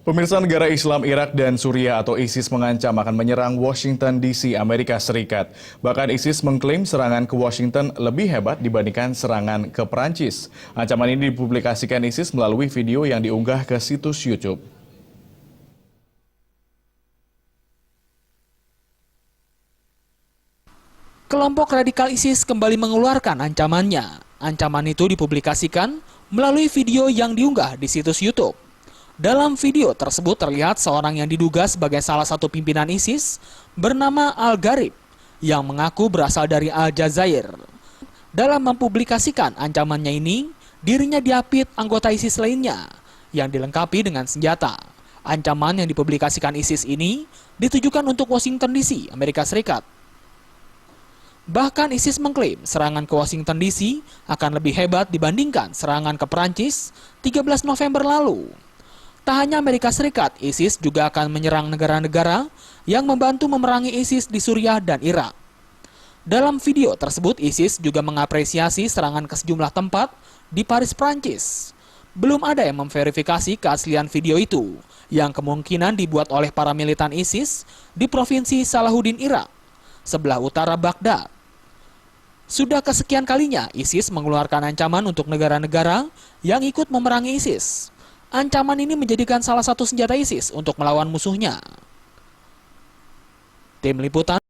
Pemirsa, negara Islam Irak dan Suriah atau ISIS mengancam akan menyerang Washington DC, Amerika Serikat. Bahkan ISIS mengklaim serangan ke Washington lebih hebat dibandingkan serangan ke Perancis. Ancaman ini dipublikasikan ISIS melalui video yang diunggah ke situs YouTube. Kelompok radikal ISIS kembali mengeluarkan ancamannya. Ancaman itu dipublikasikan melalui video yang diunggah di situs YouTube. Dalam video tersebut terlihat seorang yang diduga sebagai salah satu pimpinan ISIS bernama Al-Gharib yang mengaku berasal dari Aljazair. Dalam mempublikasikan ancamannya ini, dirinya diapit anggota ISIS lainnya yang dilengkapi dengan senjata. Ancaman yang dipublikasikan ISIS ini ditujukan untuk Washington DC, Amerika Serikat. Bahkan ISIS mengklaim serangan ke Washington DC akan lebih hebat dibandingkan serangan ke Perancis 13 November lalu. Tak hanya Amerika Serikat, ISIS juga akan menyerang negara-negara yang membantu memerangi ISIS di Suriah dan Irak. Dalam video tersebut, ISIS juga mengapresiasi serangan ke sejumlah tempat di Paris, Prancis. Belum ada yang memverifikasi keaslian video itu, yang kemungkinan dibuat oleh para militan ISIS di Provinsi Salahuddin, Irak, sebelah utara Baghdad. Sudah kesekian kalinya ISIS mengeluarkan ancaman untuk negara-negara yang ikut memerangi ISIS. Ancaman ini menjadikan salah satu senjata ISIS untuk melawan musuhnya. Tim Liputan